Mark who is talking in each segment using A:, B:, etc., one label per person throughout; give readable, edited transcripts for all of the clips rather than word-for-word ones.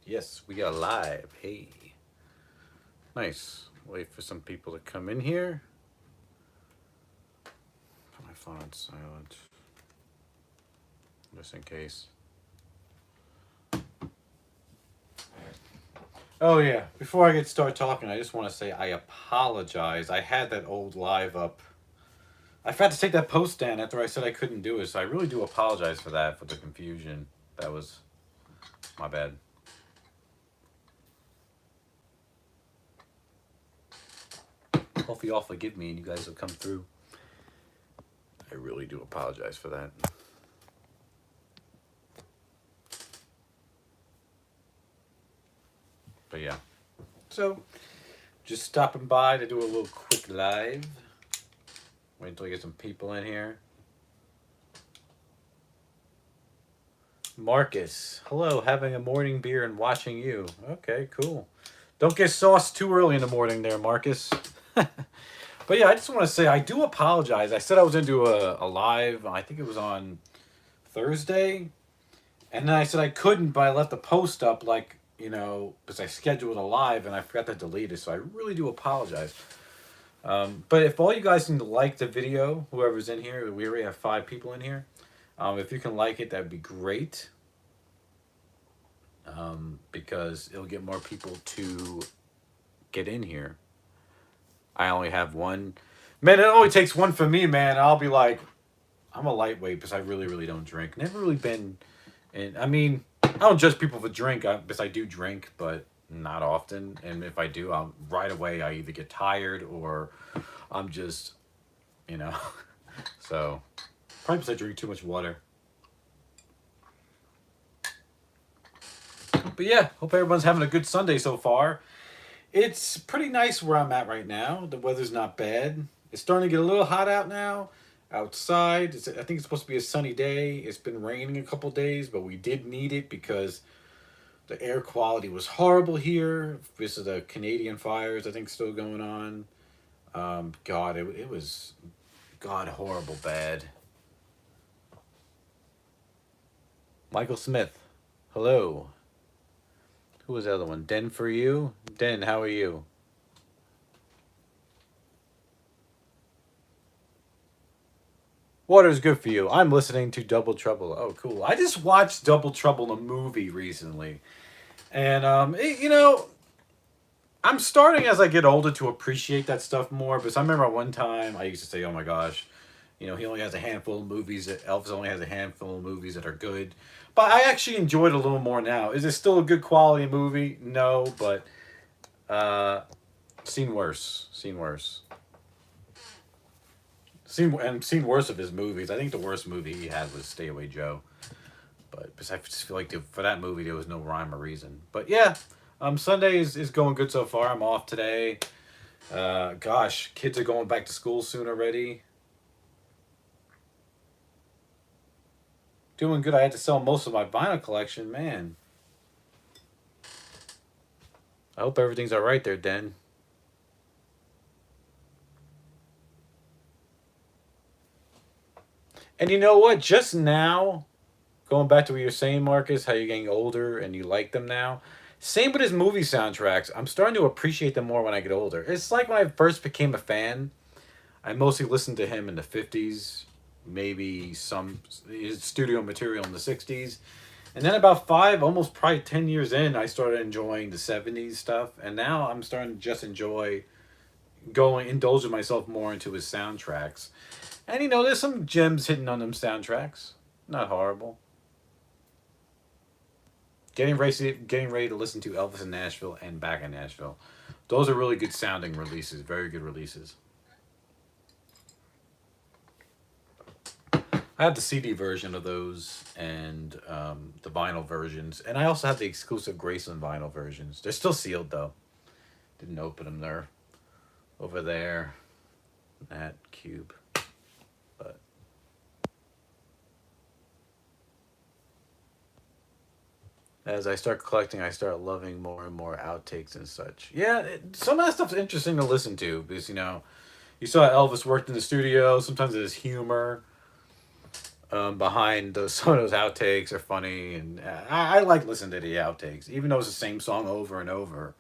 A: Yes, we are live. Hey. Nice. Wait for some people to come in here. Put my phone on silent. Just in case. Oh yeah. Before I start talking, I just want to say I apologize. I had that old live up. I forgot to take that post down after I said I couldn't do it, so I really do apologize for that, for the confusion. That was my bad. Hopefully y'all forgive me and you guys will come through. I really do apologize for that. But yeah. So, just stopping by to do a little quick live. Wait until I get some people in here. Marcus, hello, having a morning beer and watching you. Okay, cool. Don't get sauced too early in the morning there, Marcus. But yeah, I just want to say I do apologize. I said I was going to do a live, I think it was on Thursday. And then I said I couldn't, but I left the post up because I scheduled a live and I forgot to delete it. So I really do apologize. But if all you guys can like the video, whoever's in here, we already have 5 people in here. If you can like it, that'd be great. Because it'll get more people to get in here. I only have one. Man, it only takes one for me, man. I'll be like, I'm a lightweight because I really, really don't drink. Never really been. And I mean, I don't judge people for drink because I do drink, but not often. And if I do, right away I either get tired or I'm just, you know. So probably because I drink too much water. But yeah, hope everyone's having a good Sunday so far. It's pretty nice where I'm at right now. The weather's not bad. It's starting to get a little hot out now. Outside, I think it's supposed to be a sunny day. It's been raining a couple days, but we did need it because the air quality was horrible here. This is the Canadian fires, I think, still going on. God, it was, God, horrible bad. Michael Smith, hello. Who was the other one? Den for you? Den, how are you? Water's good for you. I'm listening to Double Trouble. Oh, cool. I just watched Double Trouble, the movie, recently. And, I'm starting as I get older to appreciate that stuff more. Because I remember one time I used to say, oh my gosh, he only has a handful of movies. Elvis only has a handful of movies that are good. But I actually enjoy it a little more now. Is it still a good quality movie? No, but uh, seen worse. Seen worse. Seen worse of his movies. I think the worst movie he had was Stay Away Joe. But I just feel like for that movie there was no rhyme or reason. But yeah, Sunday is going good so far. I'm off today. Gosh, kids are going back to school soon already. Doing good. I had to sell most of my vinyl collection, man. I hope everything's all right there, Den. And you know what? Just now, going back to what you're saying, Marcus, how you're getting older and you like them now. Same with his movie soundtracks. I'm starting to appreciate them more when I get older. It's like when I first became a fan. I mostly listened to him in the 50s, maybe some his studio material in the 60s. And then about 5, almost probably 10 years in, I started enjoying the 70s stuff. And now I'm starting to just enjoy indulging myself more into his soundtracks. And there's some gems hitting on them soundtracks. Not horrible. Getting ready to listen to Elvis in Nashville and Back in Nashville. Those are really good sounding releases. Very good releases. I have the CD version of those and the vinyl versions, and I also have the exclusive Graceland vinyl versions. They're still sealed though. Didn't open them there. Over there, that cube, but as I start collecting, I start loving more and more outtakes and such. Yeah, some of that stuff's interesting to listen to because you saw Elvis worked in the studio. Sometimes there's humor. behind those. Some of those outtakes are funny, and I like listening to the outtakes, even though it's the same song over and over.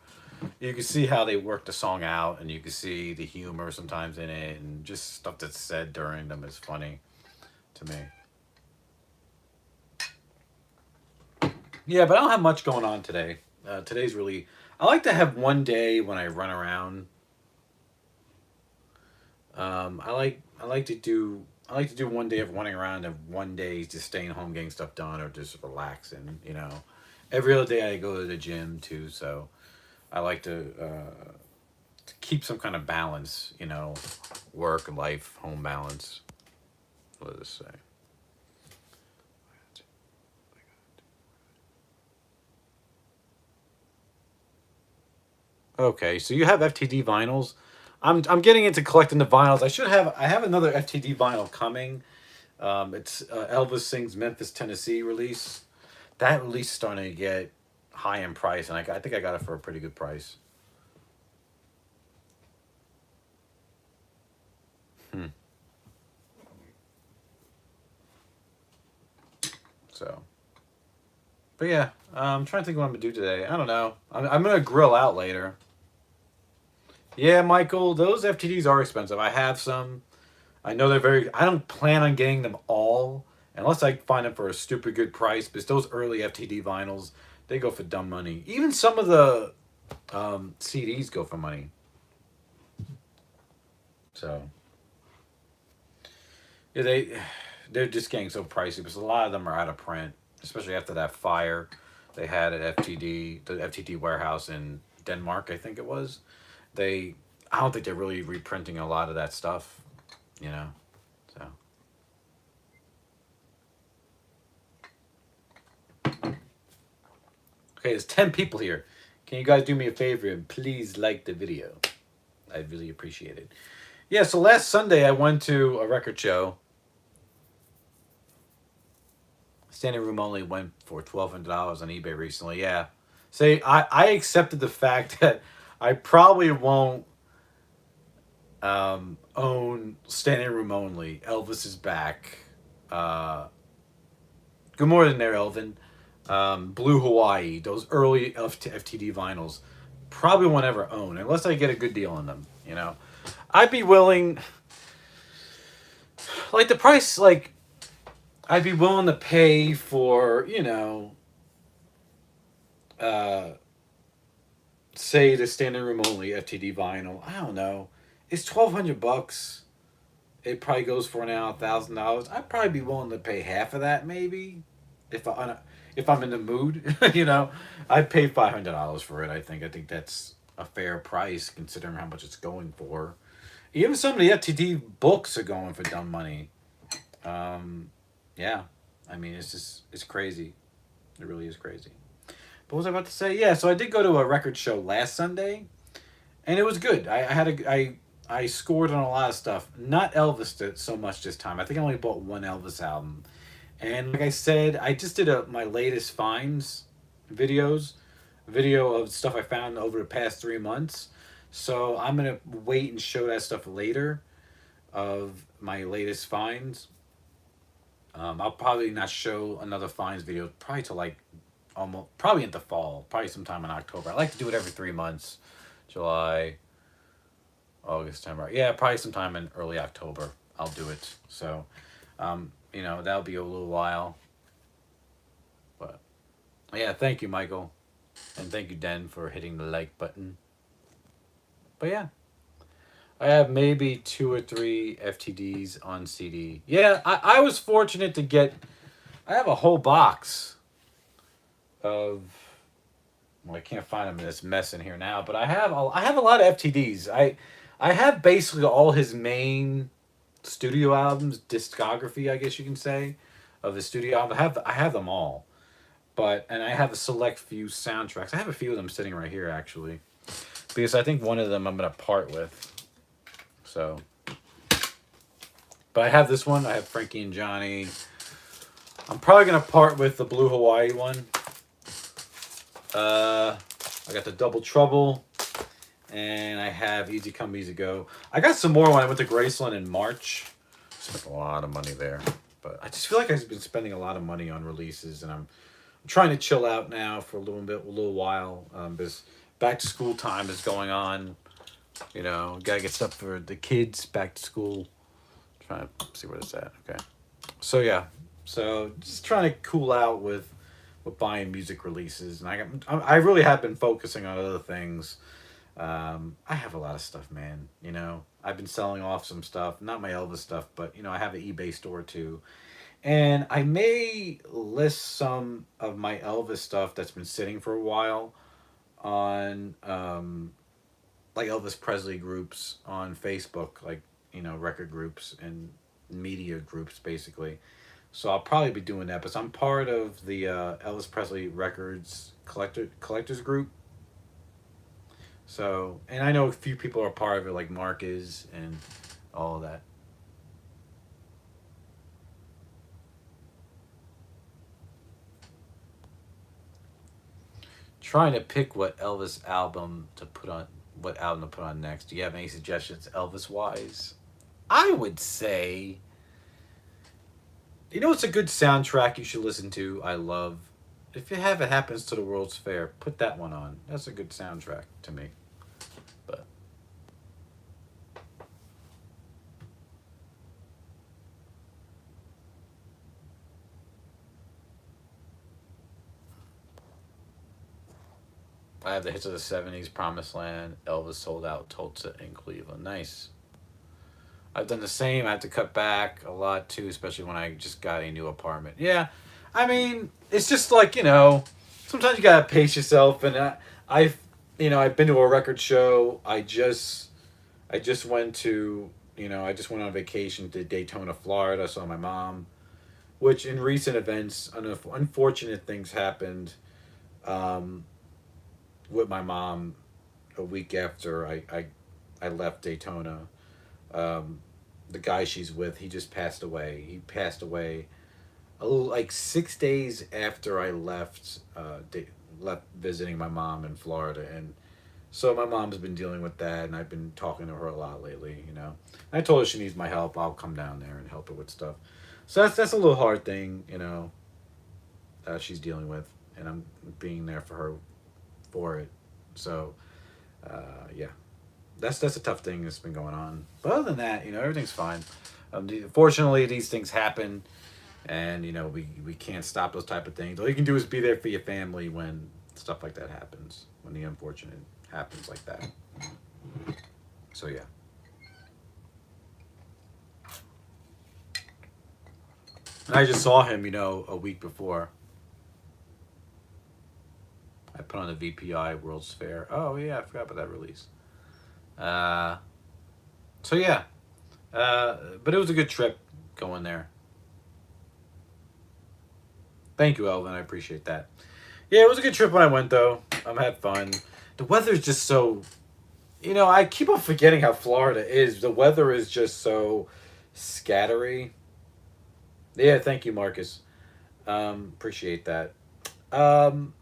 A: You can see how they work the song out, and you can see the humor sometimes in it, and just stuff that's said during them is funny to me. Yeah, but I don't have much going on today. Today's really. I like to have one day when I run around. I like to do one day of running around and one day just staying home getting stuff done or just relaxing. Every other day I go to the gym too, so I like to keep some kind of balance. Work, life, home balance. What does it say? Okay, so you have FTD vinyls. I'm getting into collecting the vinyls. I have another FTD vinyl coming. It's Elvis Sings Memphis, Tennessee release. That release is starting to get high in price, and I think I got it for a pretty good price. Hmm. So, but yeah, I'm trying to think what I'm gonna do today. I don't know. I'm gonna grill out later. Yeah, Michael, those FTDs are expensive. I have some. I know they're very. I don't plan on getting them all unless I find them for a stupid good price. Because those early FTD vinyls, they go for dumb money. Even some of the CDs go for money. So yeah, they're just getting so pricey because a lot of them are out of print, especially after that fire they had at the FTD warehouse in Denmark, I think it was. They, I don't think they're really reprinting a lot of that stuff, you know. So okay, there's 10 people here. Can you guys do me a favor and please like the video? I'd really appreciate it. Yeah, so last Sunday I went to a record show. Standing room only went for $1,200 on eBay recently. Yeah. Say I accepted the fact that I probably won't own standing room only. Elvis is back. Uh, Good morning there, Elvin. Blue Hawaii, those early FTD vinyls, probably won't ever own unless I get a good deal on them. I'd be willing, like the price, like I'd be willing to pay for, uh, say the standing room only FTD vinyl. I don't know. It's $1,200. It probably goes for now $1,000. I'd probably be willing to pay half of that maybe, if I'm in the mood. I'd pay $500 for it. I think that's a fair price considering how much it's going for. Even some of the FTD books are going for dumb money. Yeah, I mean it's crazy. It really is crazy. But what was I about to say? Yeah, so I did go to a record show last Sunday, and it was good. I scored on a lot of stuff. Not Elvis so much this time. I think I only bought one Elvis album. And like I said, I just did my latest finds videos, video of stuff I found over the past 3 months. So I'm gonna wait and show that stuff later of my latest finds. I'll probably not show another finds video probably till like almost probably into fall, probably sometime in October. I like to do it every 3 months, July, August, September. Yeah, probably sometime in early October. I'll do it. So, that'll be a little while. But yeah, thank you, Michael, and thank you, Den, for hitting the like button. But yeah, I have maybe two or three FTDs on CD. Yeah, I was fortunate to get. I have a whole box of. Well, I can't find them in this mess in here now, but I have a lot of FTDs. I have basically all his main studio albums, discography, I guess you can say, of the studio album. I have them all, and I have a select few soundtracks. I have a few of them sitting right here actually, because I think one of them I'm gonna part with. So, but I have this one. I have Frankie and Johnny. I'm probably gonna part with the Blue Hawaii one. I got the Double Trouble, and I have Easy Come Easy Go. I got some more when I went to Graceland in March. Spent a lot of money there. But I just feel like I've been spending a lot of money on releases, and I'm trying to chill out now for a little while. Because back to school time is going on. Gotta get stuff for the kids back to school. Trying to see where it's at. Okay. So yeah, so just trying to cool out with buying music releases, and I really have been focusing on other things. I have a lot of stuff, man. I've been selling off some stuff, not my Elvis stuff, but I have an eBay store too, and I may list some of my Elvis stuff that's been sitting for a while on like Elvis Presley groups on Facebook, like record groups and media groups, basically. So I'll probably be doing that. But I'm part of the Elvis Presley Records collectors group. So, and I know a few people are part of it, like Mark is, and all of that. Trying to pick what album to put on next. Do you have any suggestions, Elvis wise? I would say, it's a good soundtrack you should listen to. I love. If you have It Happens to the World's Fair, put that one on. That's a good soundtrack to me. But I have the hits of the '70s, Promised Land, Elvis Sold Out, Tulsa, and Cleveland. Nice. I've done the same. I have to cut back a lot too, especially when I just got a new apartment. Yeah, I mean, it's just like sometimes you gotta pace yourself. And I've, I've been to a record show. I just went to, I just went on vacation to Daytona, Florida. Saw my mom, which in recent events, unfortunate things happened, um, with my mom a week after I left Daytona. Um, the guy she's with, he just passed away. He passed away like 6 days after I left visiting my mom in Florida, and so my mom's been dealing with that, and I've been talking to her a lot lately. I told her she needs my help. I'll come down there and help her with stuff. So that's a little hard thing, she's dealing with, and I'm being there for her for it. So, yeah, that's a tough thing that's been going on. But other than that, everything's fine. Fortunately, these things happen, and we can't stop those type of things. All you can do is be there for your family when stuff like that happens, when the unfortunate happens like that. So yeah. And I just saw him, a week before. I put on the VPI World's Fair. Oh yeah, I forgot about that release. Uh, so yeah, but it was a good trip going there. Thank you, Elvin. I appreciate that. Yeah, it was a good trip when I went though. Had fun. The weather's just so. I keep on forgetting how Florida is. The weather is just so scattery. Yeah, thank you, Marcus. Appreciate that. Um,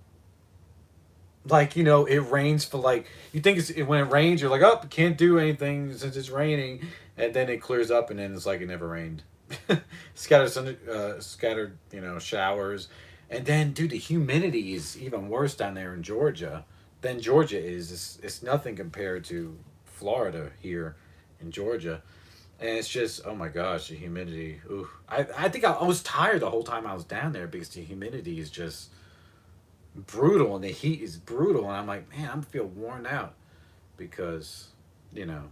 A: like it rains for like you think when it rains you're like, oh, can't do anything since it's raining, and then it clears up and then it's like it never rained. Scattered showers, and then dude, the humidity is even worse down there in Georgia than Georgia is. It's nothing compared to Florida here in Georgia, and it's just, oh my gosh, the humidity. Ooh, I think I was tired the whole time I was down there because the humidity is just brutal and the heat is brutal, and I'm like, man, I'm feel worn out because you know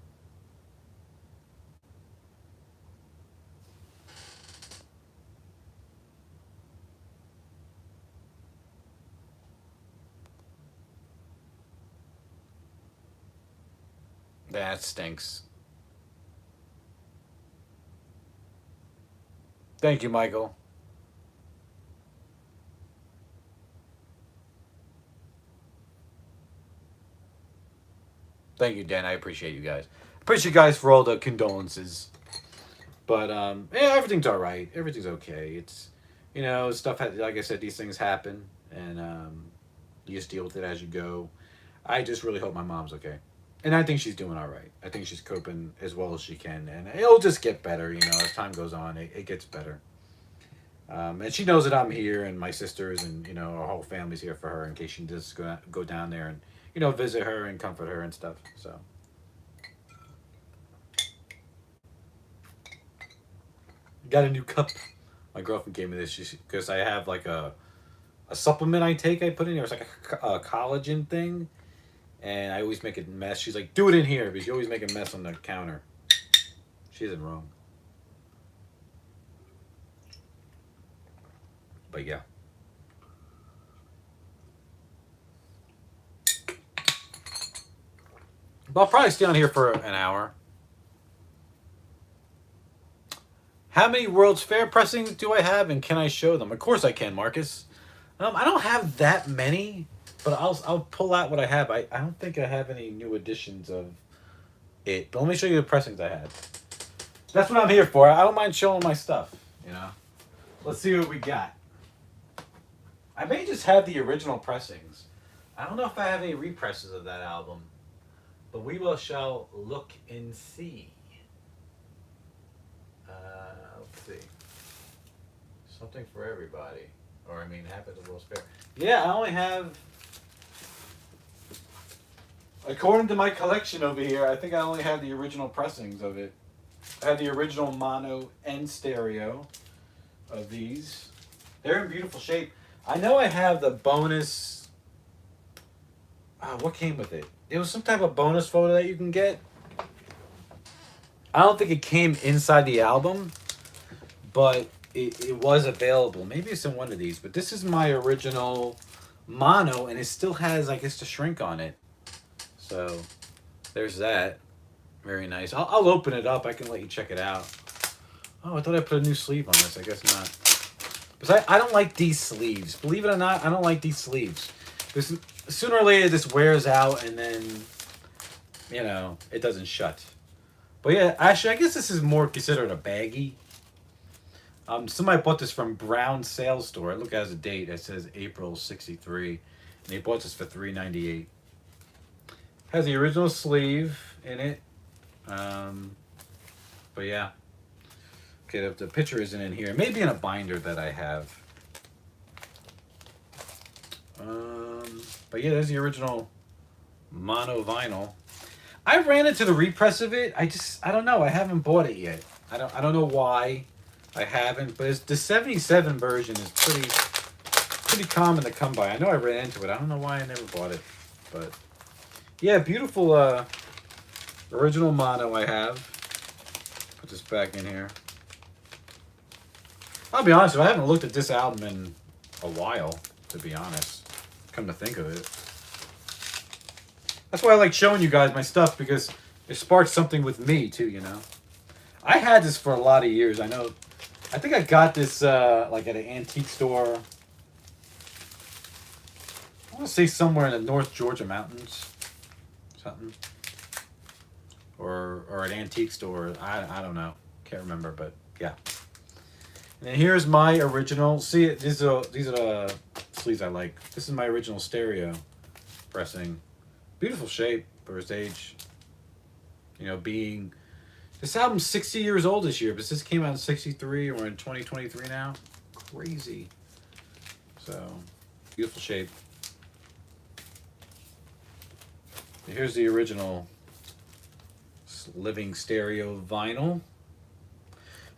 A: that stinks. Thank you, Michael. Thank you, Dan. I appreciate you guys. Appreciate you guys for all the condolences. But yeah, everything's all right. Everything's okay. It's stuff. Like I said, these things happen, and you just deal with it as you go. I just really hope my mom's okay, and I think she's doing all right. I think she's coping as well as she can, and it'll just get better. As time goes on, it gets better. And she knows that I'm here, and my sisters, and our whole family's here for her in case she does go down there and visit her and comfort her and stuff. So got a new cup. My girlfriend gave me this because I have like a supplement I take. I put in there. It's like a collagen thing, and I always make a mess. She's like, "Do it in here," because you always make a mess on the counter. She isn't wrong. But yeah. But I'll probably stay on here for an hour. How many World's Fair pressings do I have, and can I show them? Of course I can, Marcus. I don't have that many, but I'll pull out what I have. I don't think I have any new editions of it. But let me show you the pressings I had. That's what I'm here for. I don't mind showing my stuff. Let's see what we got. I may just have the original pressings. I don't know if I have any represses of that album, but we shall look and see. Let's see. Something for everybody. Or, Happy to World's Fair. Yeah, I only have... According to my collection over here, I think I only have the original pressings of it. I have the original mono and stereo of these. They're in beautiful shape. I know I have the bonus... what came with it? It was some type of bonus photo that you can get. I don't think it came inside the album, but it was available. Maybe it's in one of these, but this is my original mono, and it still has, I guess, the shrink on it. So there's that. Very nice. I'll open it up. I can let you check it out. Oh, I thought I put a new sleeve on this. I guess not. Because I don't like these sleeves. Believe it or not, I don't like these sleeves. Because sooner or later this wears out, and then, it doesn't shut. But yeah, actually, I guess this is more considered a baggie. Somebody bought this from Brown Sales Store. Look, it has a date. It says April '63, and they bought this for $3.98. Has the original sleeve in it. But yeah. Okay, the picture isn't in here. Maybe in a binder that I have. But yeah, there's the original mono vinyl. I ran into the repress of it. I don't know. I haven't bought it yet. I don't know why I haven't. But the '77 version is pretty common to come by. I know I ran into it. I don't know why I never bought it. But yeah, beautiful original mono I have. Put this back in here. I'll be honest with you, I haven't looked at this album in a while, to be honest. Come to think of it. That's why I like showing you guys my stuff, because it sparks something with me too, I had this for a lot of years. I think I got this like at an antique store. I want to say somewhere in the North Georgia mountains. Something. Or an antique store. I don't know. Can't remember, but yeah. And here's my original. See, these are the sleeves I like. This is my original stereo pressing. Beautiful shape for its age. Being... This album's 60 years old this year, but this came out in '63. We're in 2023 now. Crazy. So, beautiful shape. Here's the original living stereo vinyl.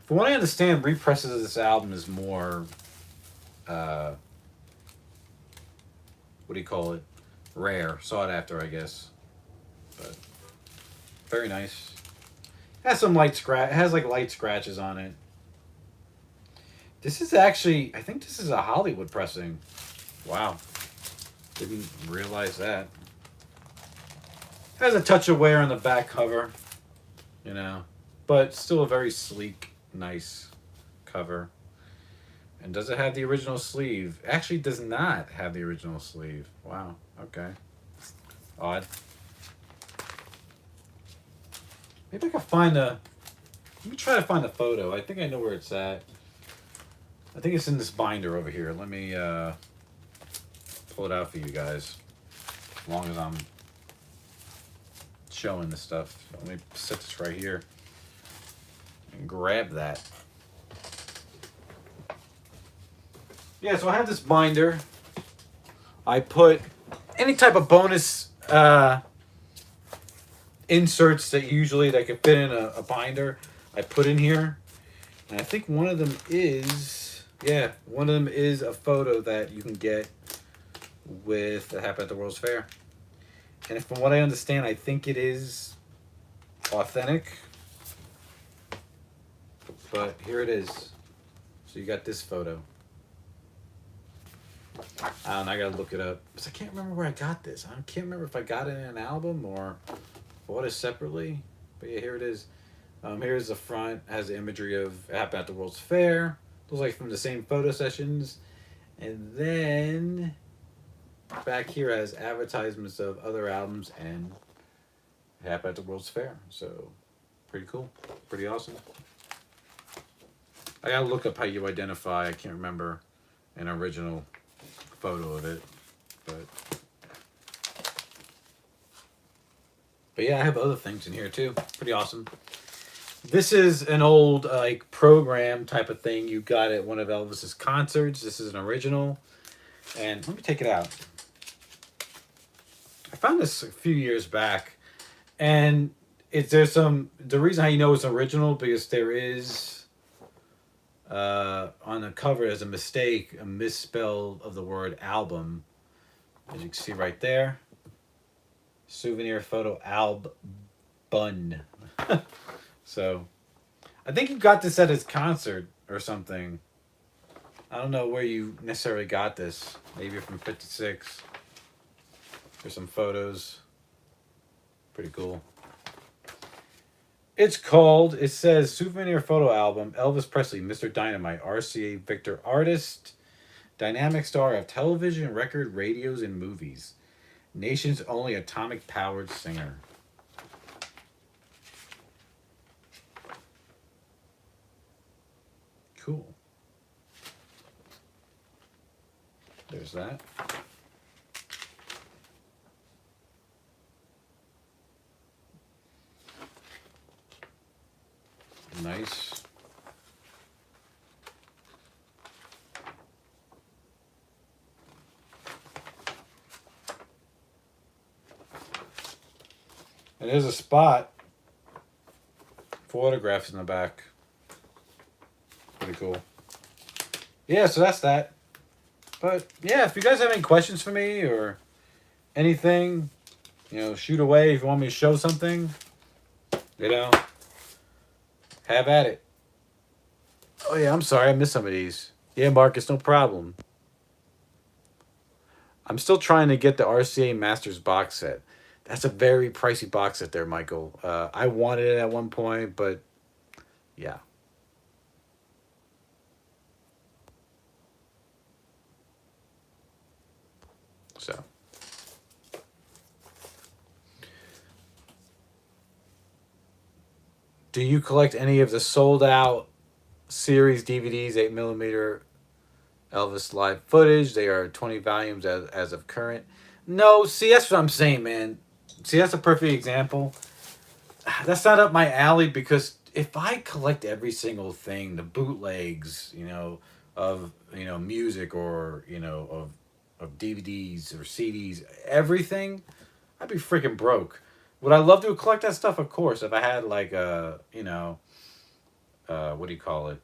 A: From what I understand, represses of this album is more, what do you call it? Rare, sought after, I guess. But very nice. Has some light scratch. It has like light scratches on it. This is actually, I think this is a Hollywood pressing. Wow, didn't realize that. Has a touch of wear on the back cover, but still a very sleek, nice cover. And does it have the original sleeve? Actually does not have the original sleeve. Wow, okay. Odd. Maybe I can find let me try to find the photo. I think I know where it's at. I think it's in this binder over here. Let me pull it out for you guys. As long as I'm showing this stuff. Let me set this right here and grab that. Yeah, so I have this binder. I put any type of bonus inserts that usually that could fit in a binder. I put in here, and I think one of them is one of them is a photo that you can get with that happened at the World's Fair. And from what I understand, I think it is authentic. But here it is. So you got this photo. I don't know, I gotta look it up. Because I can't remember where I got this. I can't remember if I got it in an album or bought it separately. But yeah, here it is. Here's the front. It has the imagery of it happened at the World's Fair. Looks like from the same photo sessions. And then back here has advertisements of other albums and it happened at the World's Fair. So pretty cool. Pretty awesome. I gotta look up how you identify. I can't remember an original photo of it, but yeah, I have other things in here too. Pretty awesome. This is an old like program type of thing you got at one of Elvis's concerts. This is an original, and let me take it out. I found this a few years back, and the reason how you know it's original because there is on the cover as a mistake, a misspell of the word album, as you can see right there. Souvenir photo album. So, I think you got this at his concert or something. I don't know where you necessarily got this. Maybe from 56. There's some photos. Pretty cool. It says Souvenir Photo Album, Elvis Presley, Mr. Dynamite, RCA Victor Artist, dynamic star of television, record, radios, and movies. Nation's only atomic-powered singer. Cool. There's that. Nice. And there's a spot for autographs in the back. Pretty cool. Yeah, so that's that. But yeah, if you guys have any questions for me or anything, shoot away if you want me to show something. Have at it. Oh yeah, I'm sorry, I missed some of these. Yeah, Marcus, no problem. I'm still trying to get the RCA Masters box set. That's a very pricey box set there, Michael. I wanted it at one point, but yeah. So. Do you collect any of the sold out series DVDs, 8mm Elvis live footage? They are 20 volumes as of current. No, see, that's what I'm saying, man. See, that's a perfect example. That's not up my alley because if I collect every single thing, the bootlegs, of music or of DVDs or CDs, everything, I'd be freaking broke. Would I love to collect that stuff? Of course, if I had like a what do you call it?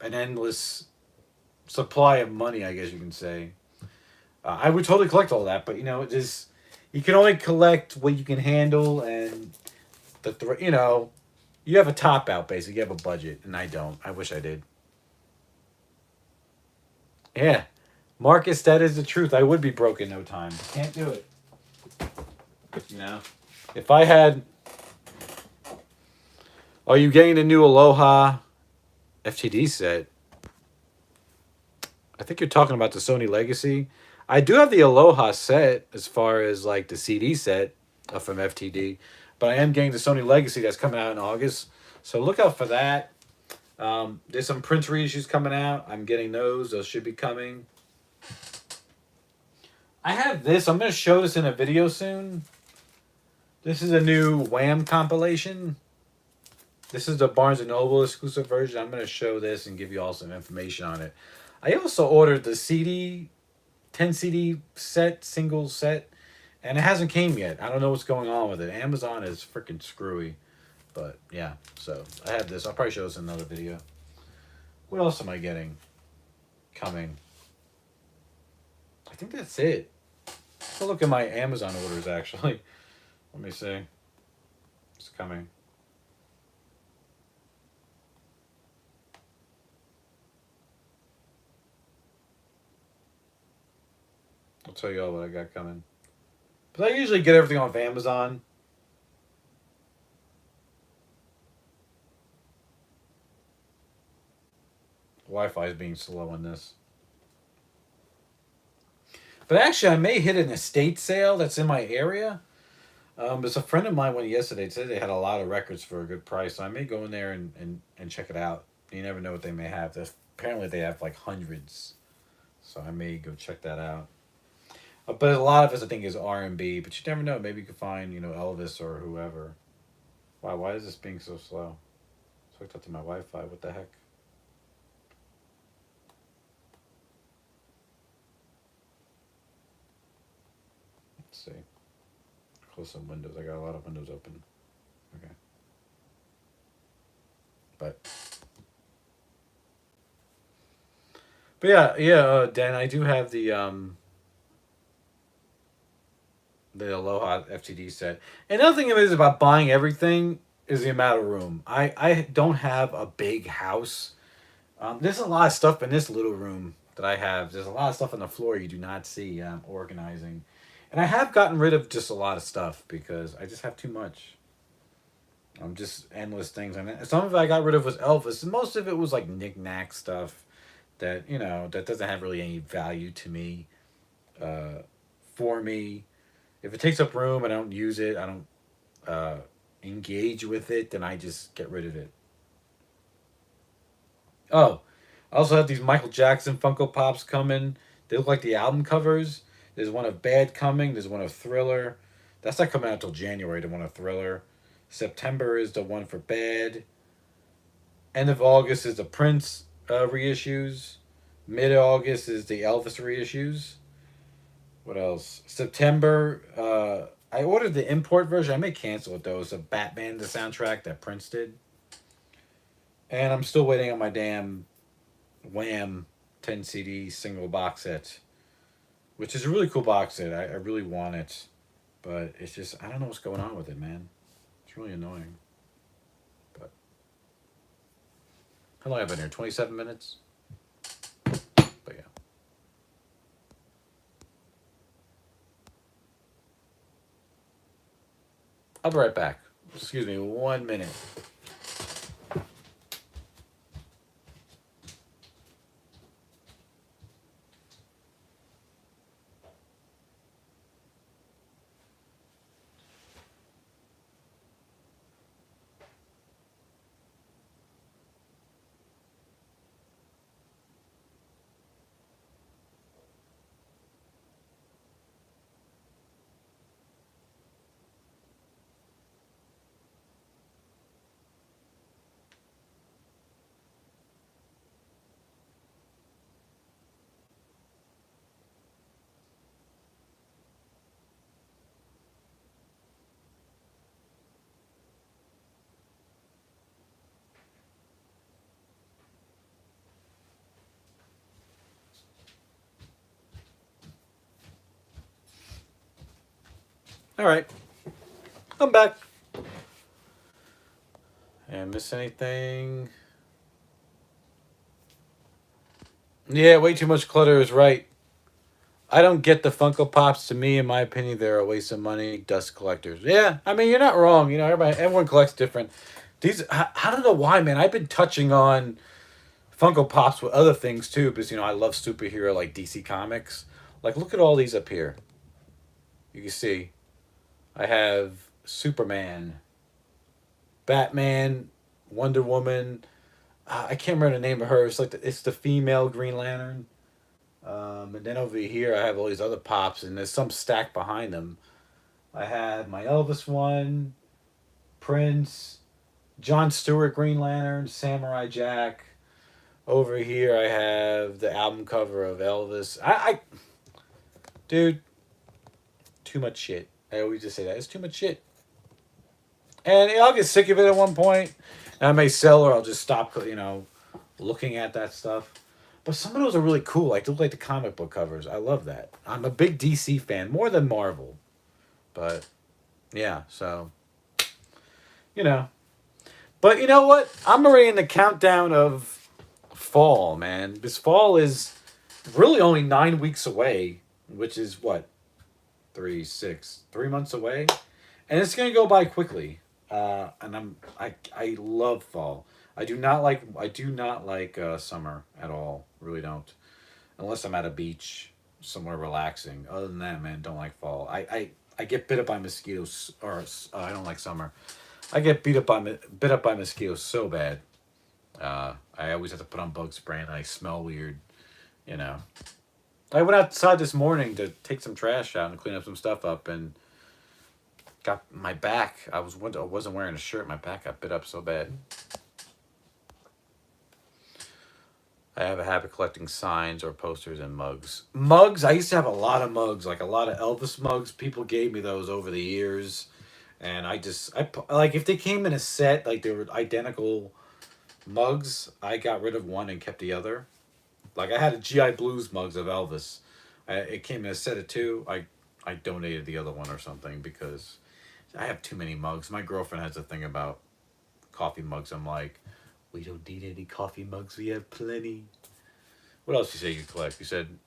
A: An endless supply of money, I guess you can say. I would totally collect all that, but you can only collect what you can handle, and you have a top out basically. You have a budget, and I don't. I wish I did. Yeah, Marcus, that is the truth. I would be broke in no time. Can't do it. If I had. Are you getting the new Aloha FTD set? I think you're talking about the Sony Legacy. I do have the Aloha set as far as like the CD set from FTD, but I am getting the Sony Legacy that's coming out in August. So look out for that. There's some Prince reissues coming out. I'm getting those. Those should be coming. I have this. I'm going to show this in a video soon. This is a new Wham compilation. This is the Barnes & Noble exclusive version. I'm going to show this and give you all some information on it. I also ordered the CD, 10 CD set, single set, and it hasn't came yet. I don't know what's going on with it. Amazon is freaking screwy. But yeah, so I have this. I'll probably show this in another video. What else am I getting coming? I think that's it. I'll look at my Amazon orders actually. Let me see. It's coming. I'll tell you all what I got coming. But I usually get everything off Amazon. Wi-Fi is being slow on this. But actually, I may hit an estate sale that's in my area. There's a friend of mine went yesterday. Said they had a lot of records for a good price. So I may go in there and check it out. You never know what they may have. Apparently, they have like hundreds. So I may go check that out. But a lot of us, I think, is R&B. But you never know. Maybe you could find, Elvis or whoever. Wow, why is this being so slow? It's hooked up to my Wi-Fi. What the heck? Let's see. Close some windows. I got a lot of windows open. Okay. But yeah, Dan, I do have the Aloha FTD set. Another thing is about buying everything is the amount of room. I don't have a big house. There's a lot of stuff in this little room that I have. There's a lot of stuff on the floor you do not see organizing. And I have gotten rid of just a lot of stuff because I just have too much. Just endless things. And some of it I got rid of was Elvis. And most of it was like knick-knack stuff that, that doesn't have really any value to me, for me. If it takes up room and I don't use it, I don't engage with it, then I just get rid of it. Oh, I also have these Michael Jackson Funko Pops coming. They look like the album covers. There's one of Bad coming. There's one of Thriller. That's not coming out until January, the one of Thriller. September is the one for Bad. End of August is the Prince reissues. Mid August is the Elvis reissues. What else? September, I ordered the import version. I may cancel it though. It's a Batman, the soundtrack that Prince did. And I'm still waiting on my damn Wham 10 CD single box set, which is a really cool box set. I really want it. But it's just, I don't know what's going on with it, man. It's really annoying. But how long have I been here? 27 minutes? But yeah. I'll be right back. Excuse me, 1 minute. All right. I'm back. And miss anything? Yeah, way too much clutter is right. I don't get the Funko Pops. To me, in my opinion, they're a waste of money. Dust collectors. Yeah, I mean, you're not wrong. Everyone collects different. I don't know why, man. I've been touching on Funko Pops with other things too, because I love superhero like DC Comics. Like, look at all these up here. You can see, I have Superman, Batman, Wonder Woman. I can't remember the name of her. It's the female Green Lantern. And then over here, I have all these other pops, and there's some stacked behind them. I have my Elvis one, Prince, John Stewart Green Lantern, Samurai Jack. Over here, I have the album cover of Elvis. Dude, too much shit. I always just say that. It's too much shit. And I'll get sick of it at one point. And I may sell or I'll just stop, looking at that stuff. But some of those are really cool. I do like the comic book covers. I love that. I'm a big DC fan, more than Marvel. But, yeah, so, you know. But you know what? I'm already in the countdown of fall, man. This fall is really only 9 weeks away, which is what? 3 months away? And it's gonna go by quickly. And I love fall. I do not like summer at all. Really don't. Unless I'm at a beach somewhere relaxing. Other than that, man, don't like fall. I get bit up by mosquitoes, or I don't like summer. I get bit up by mosquitoes so bad. I always have to put on bug spray, and I smell weird. You know. I went outside this morning to take some trash out and clean up some stuff up, and got my back. I wasn't wearing a shirt. My back got bit up so bad. I have a habit of collecting signs or posters and mugs. Mugs. I used to have a lot of mugs, like a lot of Elvis mugs. People gave me those over the years, and like if they came in a set, like they were identical mugs. I got rid of one and kept the other. Like I had a GI Blues mugs of Elvis. It came in a set of two. I donated the other one or something because I have too many mugs. My girlfriend has a thing about coffee mugs. I'm like, we don't need any coffee mugs. We have plenty. What else you say you collect? You said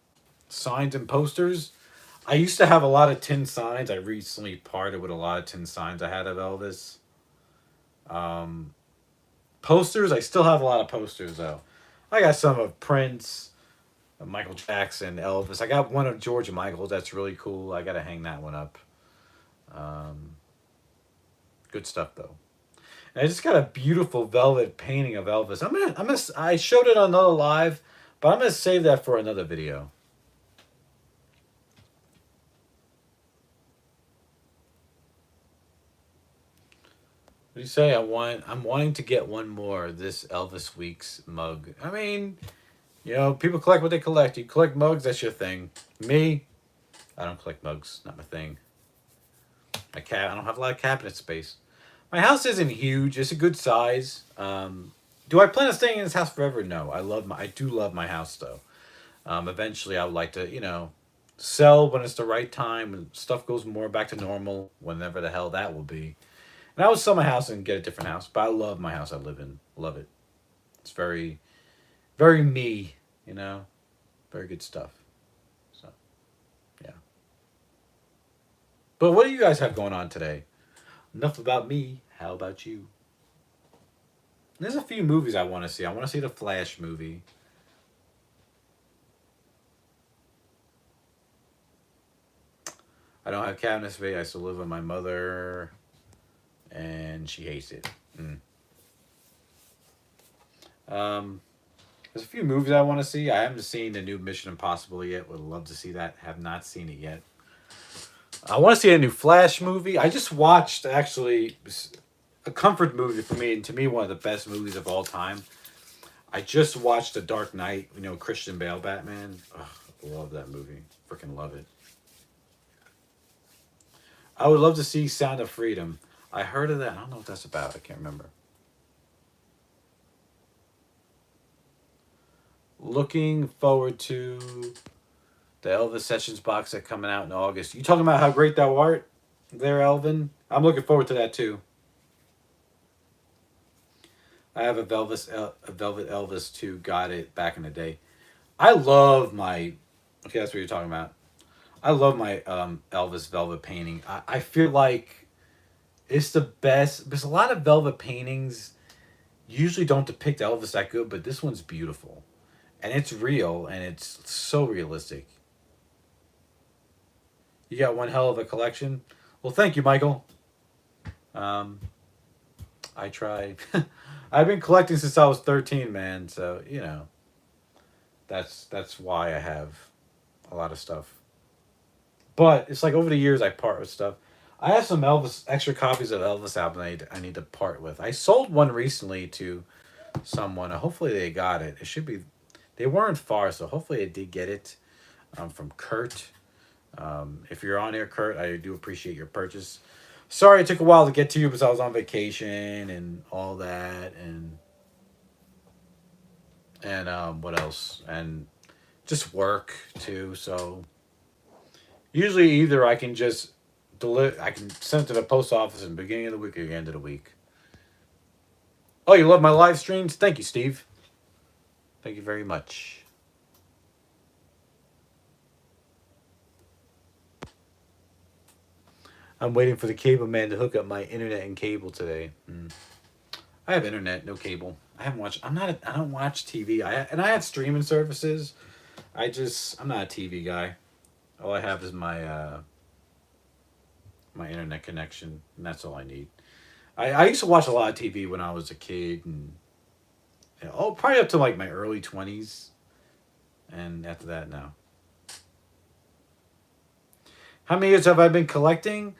A: signs and posters. I used to have a lot of tin signs. I recently parted with a lot of tin signs I had of Elvis. Um, Posters. I still have a lot of posters though. I got some of Prince, of Michael Jackson, Elvis. I got one of George Michael. That's really cool. I gotta hang that one up. Um, Good stuff though. And I just got a beautiful velvet painting of Elvis. I showed it on another live, but I'm gonna save that for another video. What do you say? I'm wanting to get one more this Elvis Weeks mug. I mean, people collect what they collect. You collect mugs, that's your thing. Me, I don't collect mugs. Not my thing. I don't have a lot of cabinet space. My house isn't huge. It's a good size. Do I plan on staying in this house forever? No. I do love my house though. Eventually, I would like to, sell when it's the right time and stuff goes more back to normal, whenever the hell that will be. And I would sell my house and get a different house. But I love my house I live in. Love it. It's very, very me. You know, very good stuff. So yeah. But what do you guys have going on today? Enough about me. How about you? There's a few movies I want to see. I want to see the Flash movie. I don't have cabinet space. I still live with my mother, and she hates it. Mm. Um, there's a few movies I want to see. I haven't seen the new Mission Impossible yet. Would love to see that. Have not seen it yet. I want to see a new Flash movie. I just watched actually a comfort movie for me, and to me one of the best movies of all time. I just watched The Dark Knight. Christian Bale Batman. Ugh, love that movie. Freaking love it. I would love to see Sound of Freedom. I heard of that. I don't know what that's about. I can't remember. Looking forward to the Elvis Sessions box set coming out in August. You talking about how great thou art there, Elvin? I'm looking forward to that too. I have a Velvet Elvis too. Got it back in the day. I love my. Okay, that's what you're talking about. I love my Elvis velvet painting. I feel like it's the best because a lot of velvet paintings usually don't depict Elvis that good, but this one's beautiful, and it's real and it's so realistic. You got one hell of a collection. Well, thank you, Michael. Um, I try. I've been collecting since I was 13, man. So that's why I have a lot of stuff. But it's like over the years I part with stuff. I have some Elvis extra copies of Elvis album I need to part with. I sold one recently to someone. Hopefully they got it. It should be. They weren't far, so hopefully they did get it. From Kurt. If you're on here, Kurt, I do appreciate your purchase. Sorry it took a while to get to you because I was on vacation and all that, and what else? And just work too. So usually either I can just I can send it to the post office in the beginning of the week or the end of the week. Oh, you love my live streams? Thank you, Steve. Thank you very much. I'm waiting for the cable man to hook up my internet and cable today. I have internet, no cable. I haven't watched. I don't watch TV. And I have streaming services. I'm not a TV guy. All I have is my internet connection, and that's all I need. I used to watch a lot of TV when I was a kid, and probably up to like my early 20s, and after that, no. How many years have I been collecting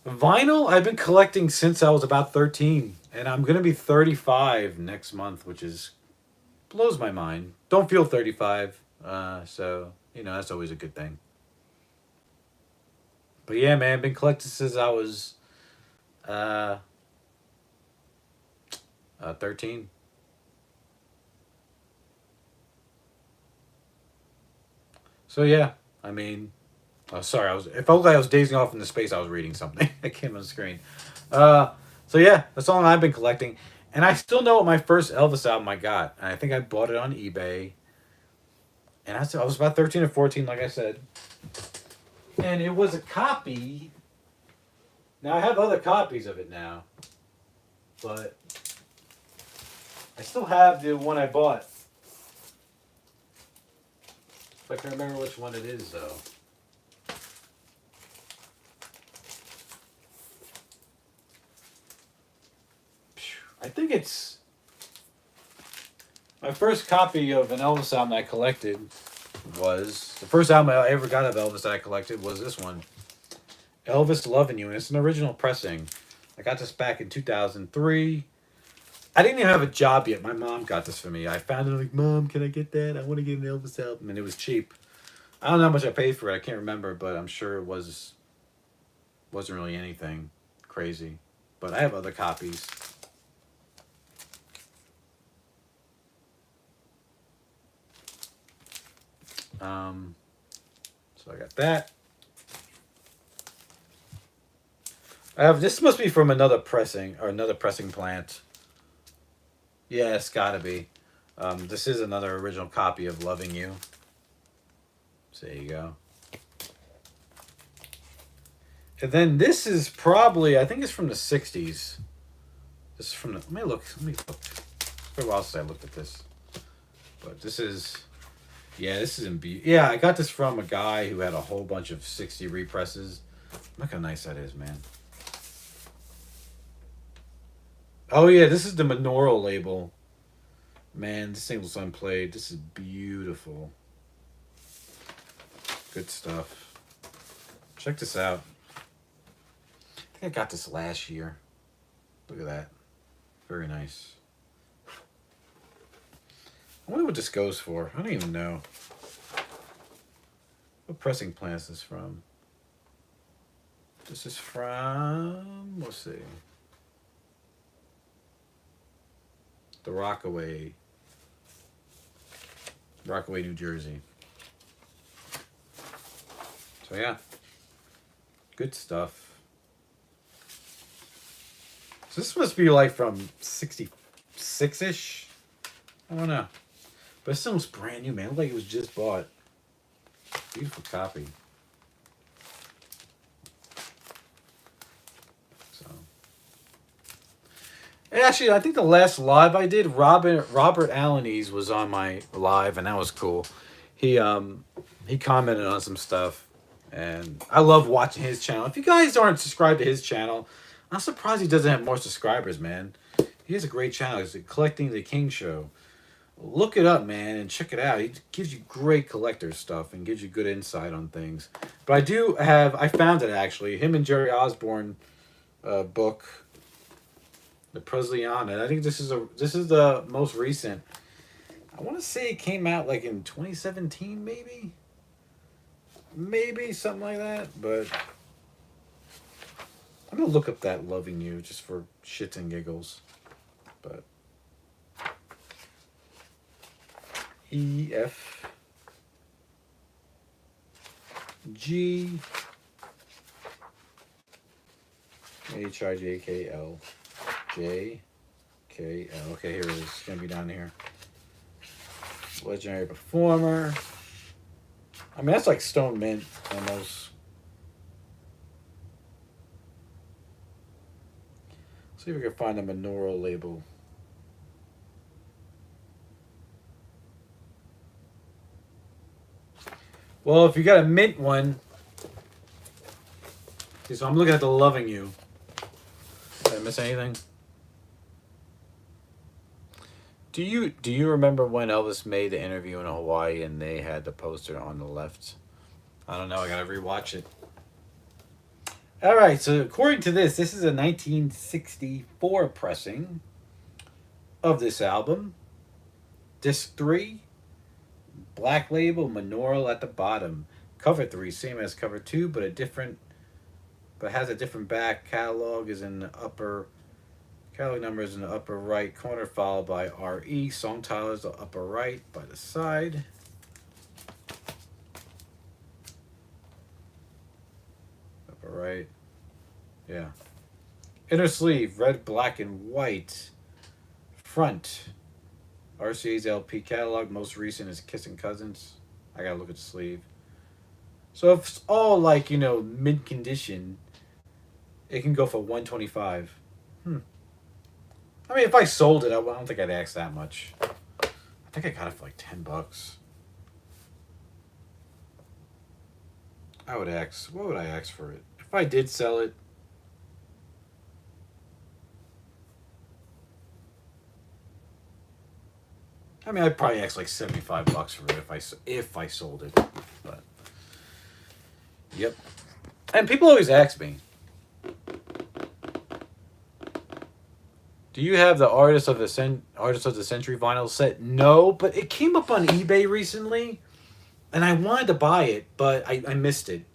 A: vinyl? I've been collecting since I was about 13, and I'm gonna be 35 next month, which is blows my mind. Don't feel 35, so that's always a good thing. But yeah, man, been collecting since I was uh, 13. So yeah, I mean, oh sorry, it felt like I was dazing off into space. I was reading something that came on the screen. Uh, so yeah, that's all I've been collecting, and I still know what my first Elvis album I got, and I think I bought it on eBay, and I was about 13 or 14, like I said, and it was a copy. Now I have other copies of it now, but I still have the one I bought. If I can remember which one it is, though. I think it's my first copy of an Elvis album I collected was the first album I ever got of Elvis that I collected was this one, Elvis Lovin' You, and it's an original pressing. I got this back in 2003. I didn't even have a job yet. My mom got this for me. I found it like, Mom, can I get that? I want to get an Elvis album, and it was cheap. I don't know how much I paid for it. I can't remember, but I'm sure it wasn't really anything crazy. But I have other copies. So I got that. This must be from another pressing plant. Yeah, it's gotta be. This is another original copy of Loving You. So there you go. And then this is probably, I think it's from the 60s. This is from the, let me look. It's been a while since I looked at this. But this is, yeah, this is yeah, I got this from a guy who had a whole bunch of 60 represses. Look how nice that is, man. Oh yeah, this is the Monaural label. Man, this thing was unplayed. This is beautiful. Good stuff. Check this out. I think I got this last year. Look at that. Very nice. I wonder what this goes for. I don't even know. What pressing plant is this from? This is from, let's see. The Rockaway, New Jersey. So yeah, good stuff. So this must be like from 66-ish. I don't know. But it still looks brand new, man. It looked like it was just bought. Beautiful copy. So. And actually, I think the last live I did, Robert Alanis was on my live, and that was cool. He commented on some stuff, and I love watching his channel. If you guys aren't subscribed to his channel, I'm surprised he doesn't have more subscribers, man. He has a great channel. It's the Collecting the King Show. Look it up, man, and check it out. He gives you great collector stuff and gives you good insight on things. But I found it actually, him and Jerry Osborne book, The Presliana. I think this is the most recent. I want to say it came out like in 2017, maybe something like that. But I'm gonna look up that "Loving You" just for shits and giggles. But EFGHIJKLJKL. Okay, here it is. It's gonna be down here. Legendary performer. I mean, that's like Stone Mint almost. See if we can find a Monaural label. Well, if you got a mint one, okay, so I'm looking at the "Loving You." Did I miss anything? Do you remember when Elvis made the interview in Hawaii and they had the poster on the left? I don't know. I gotta rewatch it. All right. So according to this is a 1964 pressing of this album. Disc 3, black label, Monaural at the bottom. Cover 3, same as cover 2, but has a different back. Catalog is in the upper. Catalog number is in the upper right corner, followed by RE. Song title is the upper right by the side. Upper right. Yeah. Inner sleeve, red, black, and white. Front. RCA's LP catalog. Most recent is Kissing Cousins. I gotta look at the sleeve. So if it's all like, mid condition, it can go for 125. I mean, if I sold it, I don't think I'd ask that much. I think I got it for like $10. I would ask. What would I ask for it? If I did sell it, I mean, I'd probably ask like $75 for it if I sold it. But yep. And people always ask me, do you have the Artist of the Century vinyl set? No, but it came up on eBay recently, and I wanted to buy it, but I missed it.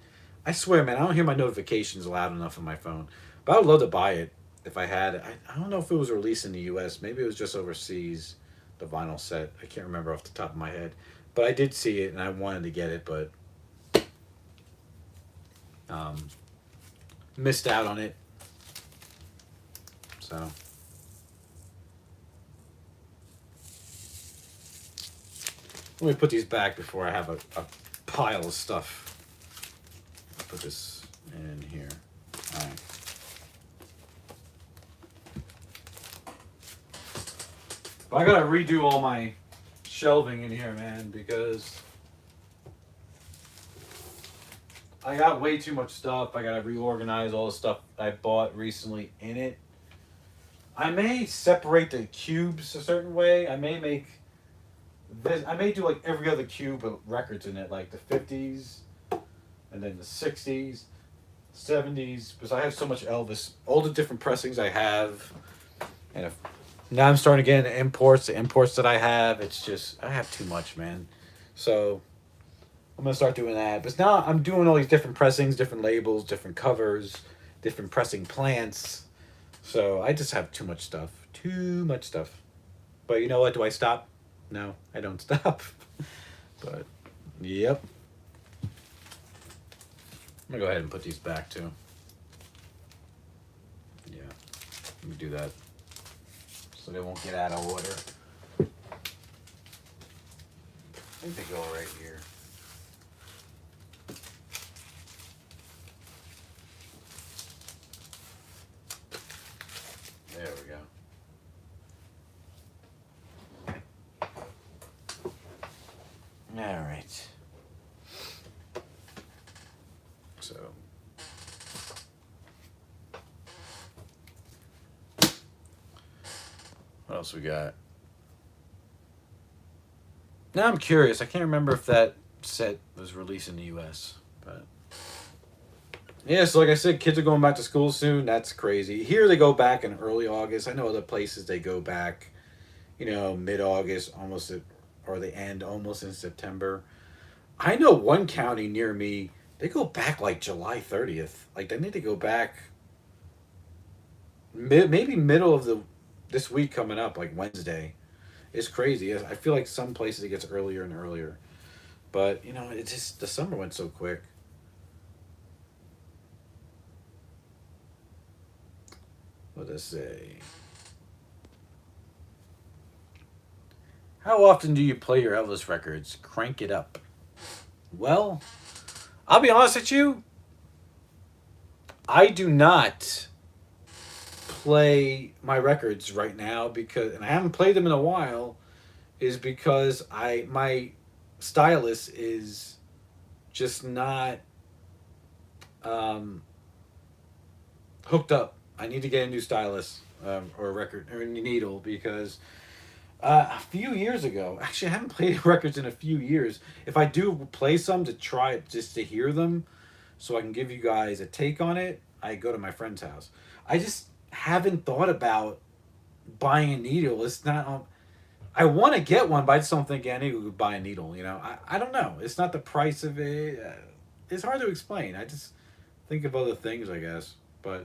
A: I swear, man, I don't hear my notifications loud enough on my phone. But I would love to buy it if I had it. I don't know if it was released in the U.S. Maybe it was just overseas, the vinyl set. I can't remember off the top of my head. But I did see it, and I wanted to get it, but missed out on it. So let me put these back before I have a pile of stuff. I'll put this in here. All right. But I gotta redo all my shelving in here, man, because I got way too much stuff. I gotta reorganize all the stuff I bought recently in it. I may separate the cubes a certain way. I may make this. I may do like every other cube with records in it, like the 50s, and then the 60s, 70s, because I have so much Elvis. All the different pressings I have, and now I'm starting to get into imports. The imports that I have, it's just I have too much, man. So I'm gonna start doing that. But now I'm doing all these different pressings, different labels, different covers, different pressing plants. So I just have too much stuff. Too much stuff. But you know what? Do I stop? No, I don't stop. But yep. I'm gonna go ahead and put these back too. Yeah. Let me do that. So they won't get out of order. I think they go right here. There we go. All right. So. What else we got? Now I'm curious. I can't remember if that set was released in the U.S., but Yeah, so like I said, kids are going back to school soon. That's crazy. Here they go back in early August. I know other places they go back, mid August, or they end almost in September. I know one county near me, they go back like July 30th. Like they need to go back maybe middle of the this week coming up, like Wednesday. It's crazy. I feel like some places it gets earlier and earlier, but it's just the summer went so quick. What does say? How often do you play your Elvis records? Crank it up. Well, I'll be honest with you. I do not play my records right now because, and I haven't played them in a while, is because my stylus is just not um, hooked up. I need to get a new stylus or a record or a needle because a few years ago, actually, I haven't played records in a few years. If I do play some to try it just to hear them, so I can give you guys a take on it, I go to my friend's house. I just haven't thought about buying a needle. It's not. I want to get one, but I just don't think any would buy a needle. I don't know. It's not the price of it. It's hard to explain. I just think of other things, I guess. But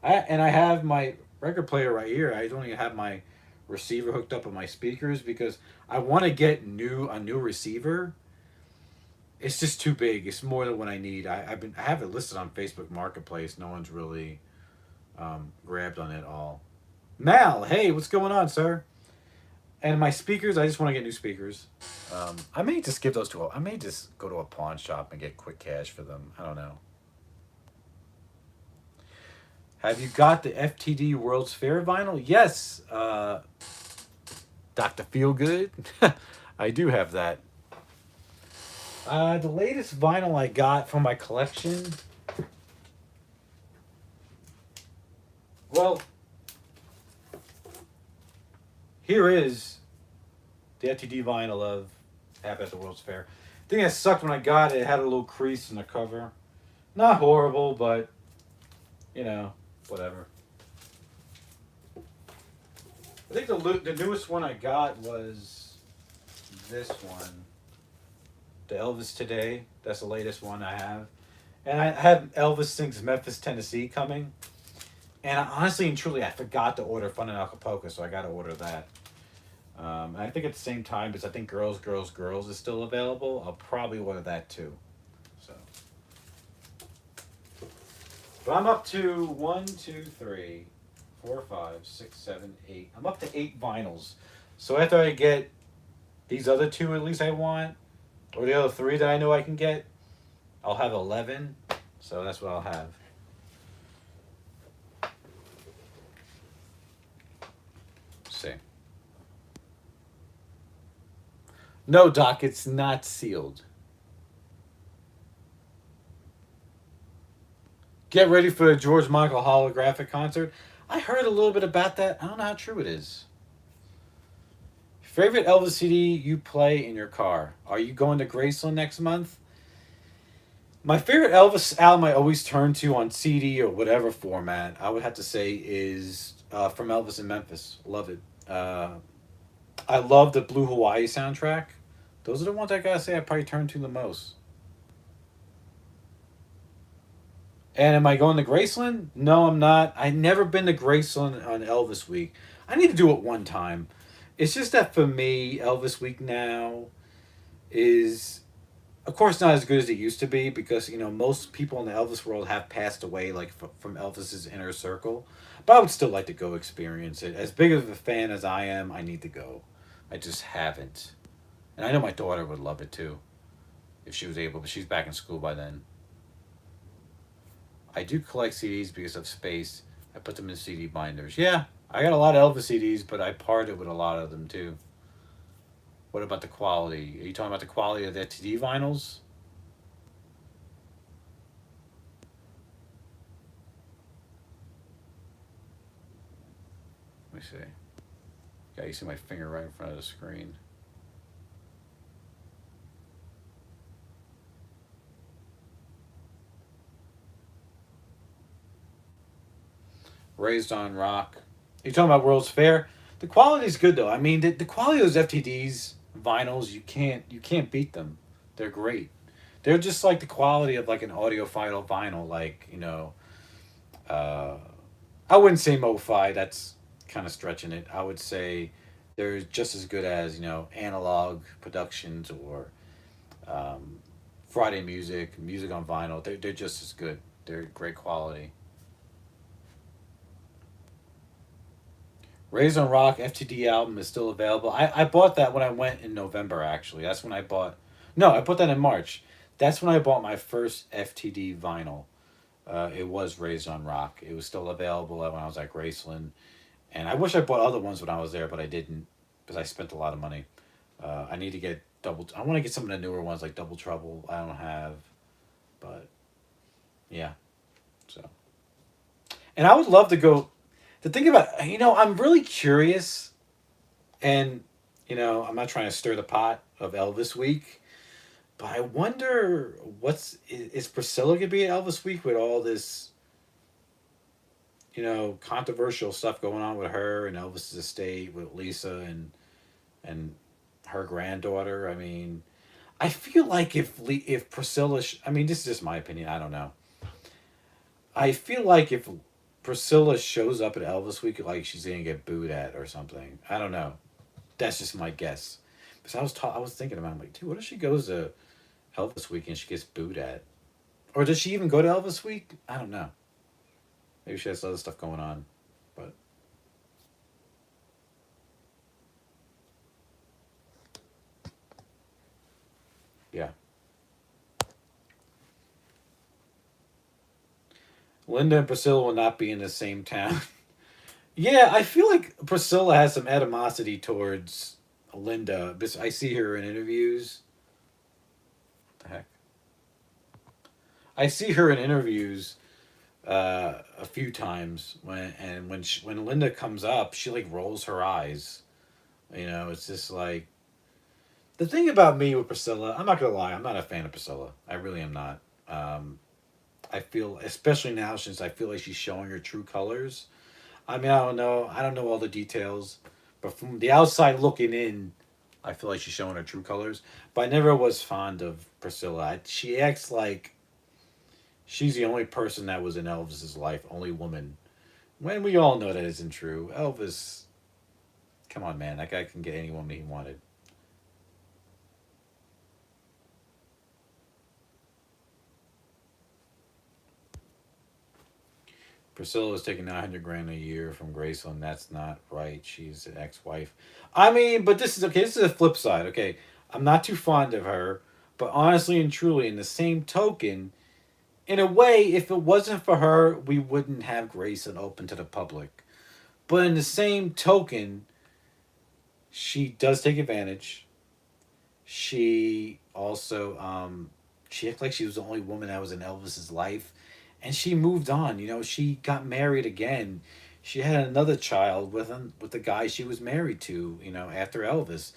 A: I have my record player right here. I don't even have my receiver hooked up with my speakers because I want to get a new receiver. It's just too big. It's more than what I need. I have it listed on Facebook Marketplace. No one's really grabbed on it all. Mal, hey, what's going on, sir? And my speakers, I just want to get new speakers. I may just give those to I may just go to a pawn shop and get quick cash for them. I don't know. Have you got the FTD World's Fair vinyl? Yes, Dr. Feelgood. I do have that. The latest vinyl I got from my collection. Well, here is the FTD vinyl of Happy at the World's Fair. I think that sucked when I got it. It had a little crease in the cover. Not horrible, but whatever. I think the newest one I got was this one, the Elvis Today. That's the latest one I have, and I have Elvis Sings Memphis, Tennessee coming. And honestly and truly, I forgot to order Fun in Acapulco, so I got to order that. And I think at the same time, because I think Girls, Girls, Girls is still available, I'll probably order that too. So, but I'm up to 1, 2, 3, 4, 5, 6, 7, 8. I'm up to 8 vinyls. So after I get these other two, at least I want, or the other three that I know I can get, I'll have 11. So that's what I'll have. See. No, Doc, it's not sealed. Get ready for a George Michael holographic concert. I heard a little bit about that. I don't know how true it is. Favorite Elvis CD you play in your car? Are you going to Graceland next month? My favorite Elvis album I always turn to on CD or whatever format, I would have to say, is From Elvis in Memphis. Love it. I love the Blue Hawaii soundtrack. Those are the ones I gotta say I probably turn to the most. And am I going to Graceland? No, I'm not. I've never been to Graceland on Elvis Week. I need to do it one time. It's just that for me, Elvis Week now is, of course, not as good as it used to be because most people in the Elvis world have passed away, like from Elvis's inner circle. But I would still like to go experience it. As big of a fan as I am, I need to go. I just haven't, and I know my daughter would love it too if she was able. But she's back in school by then. I do collect CDs because of space. I put them in CD binders. Yeah, I got a lot of Elvis CDs, but I parted with a lot of them too. What about the quality? Are you talking about the quality of the TD vinyls? Let me see. Yeah, you see my finger right in front of the screen. Raised on Rock. You're talking about World's Fair. The quality's good though. I mean, the quality of those FTDs vinyls, you can't beat them. They're great. They're just like the quality of like an audiophile vinyl. Like uh, I wouldn't say MoFi. That's kind of stretching it. I would say they're just as good as analog productions or um, Friday music on vinyl. They're just as good. They're great quality. Raised on Rock FTD album is still available. I bought that when I went in November, actually. That's when I bought. No, I bought that in March. That's when I bought my first FTD vinyl. It was Raised on Rock. It was still available when I was at Graceland. And I wish I bought other ones when I was there, but I didn't because I spent a lot of money. I need to get double. I want to get some of the newer ones like Double Trouble. I don't have, but yeah. So, and I would love to go. The thing about I'm really curious, and I'm not trying to stir the pot of Elvis Week, but I wonder is Priscilla gonna be at Elvis Week with all this controversial stuff going on with her and Elvis's estate with Lisa and her granddaughter. I mean, I feel like if Priscilla, I mean, this is just my opinion. I don't know. I feel like if Priscilla shows up at Elvis Week, like she's gonna get booed at or something. I don't know. That's just my guess. Because I was thinking about it, I'm like, dude, what if she goes to Elvis Week and she gets booed at? Or does she even go to Elvis Week? I don't know. Maybe she has other stuff going on. But yeah. Linda and Priscilla will not be in the same town. Yeah, I feel like Priscilla has some animosity towards Linda. Because I see her in interviews. What the heck? I see her in interviews a few times when Linda comes up, she like rolls her eyes. It's just like the thing about me with Priscilla. I'm not gonna lie, I'm not a fan of Priscilla. I really am not. Um, I feel, especially now, since I feel like she's showing her true colors. I mean, I don't know. I don't know all the details, but from the outside looking in, I feel like she's showing her true colors. But I never was fond of Priscilla. She acts like she's the only person that was in Elvis's life, only woman. When we all know that isn't true. Elvis, come on, man, that guy can get any woman he wanted. Priscilla was taking 900 grand a year from Graceland. That's not right. She's an ex-wife. I mean, but this is okay. This is a flip side. Okay, I'm not too fond of her, but honestly and truly, in the same token, in a way, if it wasn't for her, we wouldn't have Graceland open to the public. But in the same token, she does take advantage. She also she acted like she was the only woman that was in Elvis's life, and she moved on. She got married again. She had another child with the guy she was married to. After Elvis.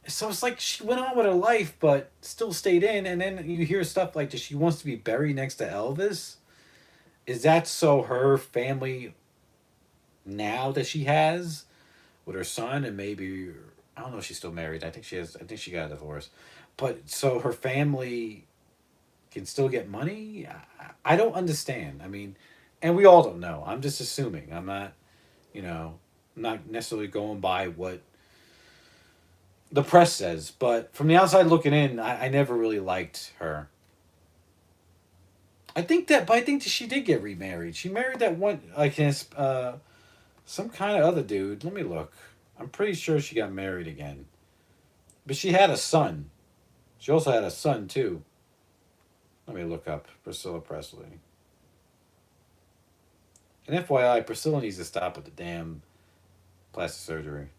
A: So it's like she went on with her life, but still stayed in. And then you hear stuff like, "That she wants to be buried next to Elvis." Is that so her family now that she has with her son and maybe I don't know if she's still married. I think she has. I think she got a divorce, but so her family can still get money. I don't understand. I mean, and we all don't know. I'm just assuming. I'm not, you know, not necessarily going by what the press says. But from the outside looking in, I never really liked her. But I think that she did get remarried. She married that one, like some kind of other dude. Let me look. I'm pretty sure she got married again. But she had a son. She also had a son too. Let me look up Priscilla Presley. And FYI, Priscilla needs to stop with the damn plastic surgery.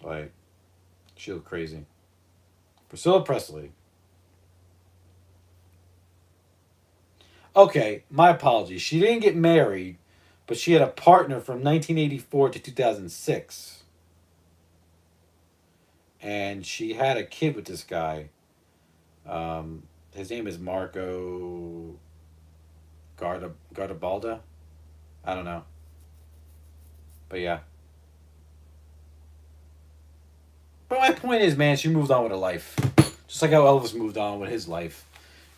A: Like, she looked crazy. Priscilla Presley. Okay, my apologies. She didn't get married, but she had a partner from 1984 to 2006. And she had a kid with this guy. His name is Marco Gardabalda. I don't know, but yeah. But my point is, man, she moved on with her life, just like how Elvis moved on with his life,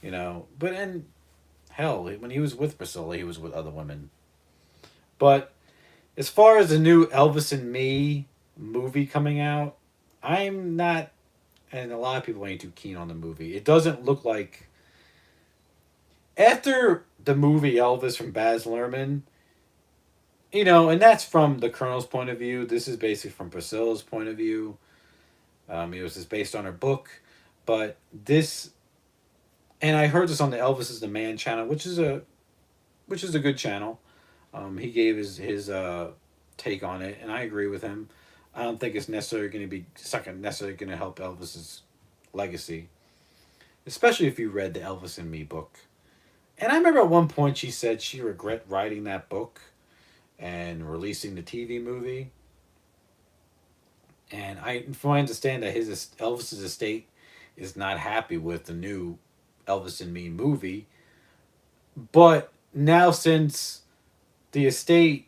A: you know. But and hell, when he was with Priscilla, he was with other women. But as far as the new Elvis and Me movie coming out, I'm not, and a lot of people ain't too keen on the movie. It doesn't look like after the movie Elvis from Baz Luhrmann, you know, and that's from the Colonel's point of view. This is basically from Priscilla's point of view. It was just based on her book, but this, and I heard this on the Elvis is the Man channel, which is a good channel. He gave his take on it, and I agree with him. I don't think it's necessarily going to be it's not necessarily going to help Elvis's legacy, especially if you read the Elvis and Me book. And I remember at one point she said she regret writing that book and releasing the TV movie. And from what I understand, that his Elvis's estate is not happy with the new Elvis and Me movie. But now, since the estate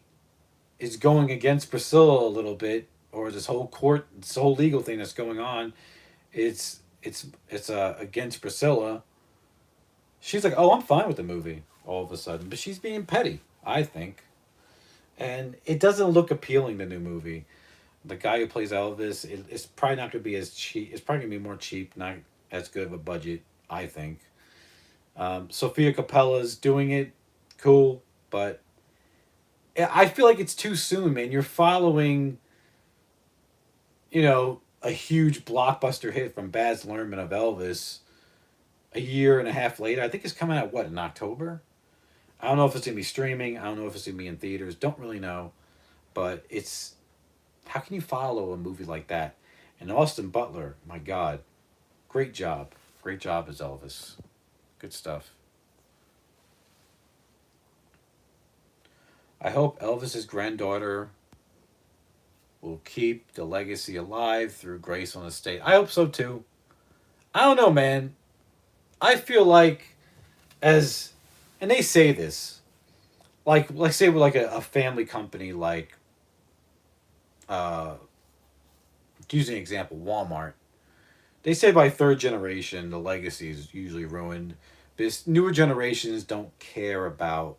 A: is going against Priscilla a little bit, or this whole legal thing that's going on, it's against Priscilla. She's like, oh, I'm fine with the movie all of a sudden, but she's being petty, I think, and it doesn't look appealing. The new movie, the guy who plays Elvis, it's probably not going to be as cheap. It's probably going to be more cheap, not as good of a budget, I think. Sophia Capella's doing it, cool, but I feel like it's too soon, man. You're following, you know, a huge blockbuster hit from Baz Luhrmann of Elvis a year and a half later. I think it's coming out, what, in October? I don't know if it's going to be streaming. I don't know if it's going to be in theaters. Don't really know. But it's, how can you follow a movie like that? And Austin Butler, my God, great job. Great job as Elvis. Good stuff. I hope Elvis's granddaughter will keep the legacy alive through Grace on the State. I hope so too. I don't know, man. I feel like as, and they say this, like say with like a family company like, uh, using an example, Walmart. They say by third generation the legacy is usually ruined. Because newer generations don't care about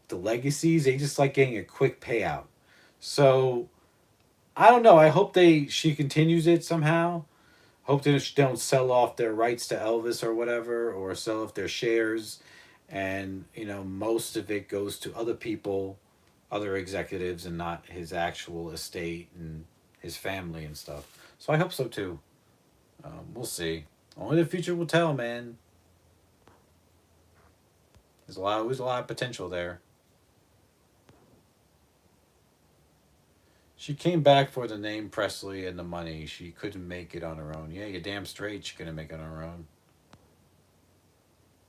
A: the legacies. They just like getting a quick payout. So I don't know. I hope she continues it somehow. Hope they don't sell off their rights to Elvis or whatever, or sell off their shares, and you know most of it goes to other people, other executives, and not his actual estate and his family and stuff. So I hope so too. We'll see. Only the future will tell, man. There's a lot of potential there. She came back for the name Presley and the money. She couldn't make it on her own. Yeah, you're damn straight she couldn't make it on her own.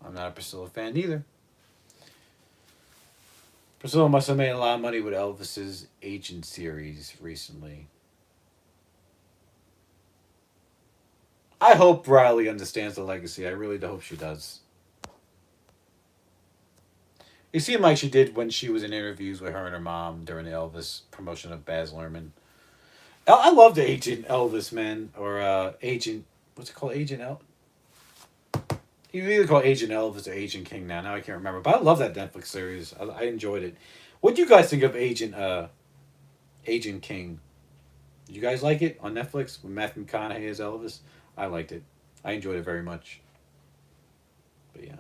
A: I'm not a Priscilla fan either. Priscilla must have made a lot of money with Elvis's Agent series recently. I hope Riley understands the legacy. I really do hope she does. It seemed like she did when she was in interviews with her and her mom during the Elvis promotion of Baz Luhrmann. I love the Agent Elvis, man, or Agent. What's it called? Agent El. You either call Agent Elvis or Agent King now. Now I can't remember, but I love that Netflix series. I enjoyed it. What do you guys think of Agent King? Did you guys like it on Netflix with Matthew McConaughey as Elvis? I liked it. I enjoyed it very much. But yeah.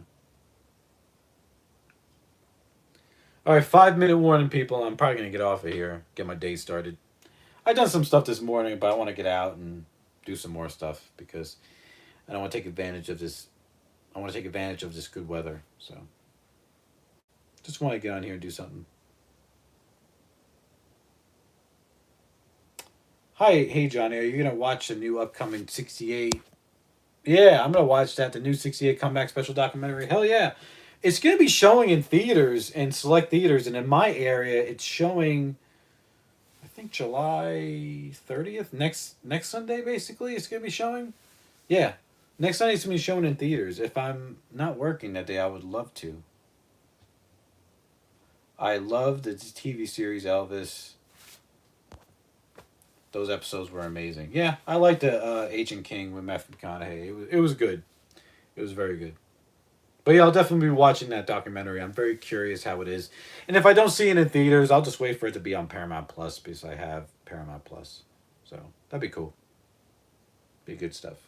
A: All right, 5 minute warning, people. I'm probably gonna get off of here, get my day started. I done some stuff this morning, but I want to get out and do some more stuff because I don't want to take advantage of this. I want to take advantage of this good weather. So just want to get on here and do something. Hi, hey Johnny, are you gonna watch the new upcoming 68? Yeah, I'm gonna watch that. The new 68 comeback special documentary. Hell yeah, it's gonna be showing in theaters and select theaters, and in my area, it's showing. I think July 30th, next Sunday. Basically, it's gonna be showing. Yeah, next Sunday it's gonna be showing in theaters. If I'm not working that day, I would love to. I loved the TV series Elvis. Those episodes were amazing. Yeah, I liked the Agent King with Matthew McConaughey. It was good. It was very good. But yeah, I'll definitely be watching that documentary. I'm very curious how it is. And if I don't see it in theaters, I'll just wait for it to be on Paramount Plus because I have Paramount Plus. So that'd be cool. Be good stuff.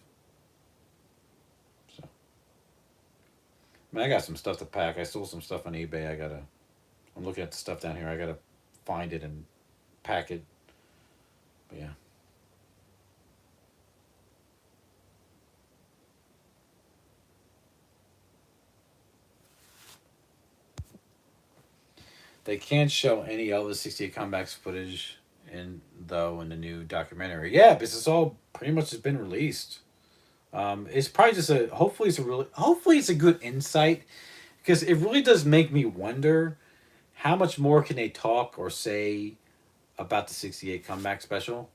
A: So I mean, I got some stuff to pack. I stole some stuff on eBay. I'm looking at the stuff down here. I gotta find it and pack it. But yeah. They can't show any Elvis 68 comebacks footage in the new documentary. Yeah, because it's all pretty much has been released. It's probably just a hopefully it's a good insight because it really does make me wonder how much more can they talk or say about the 68 comeback special.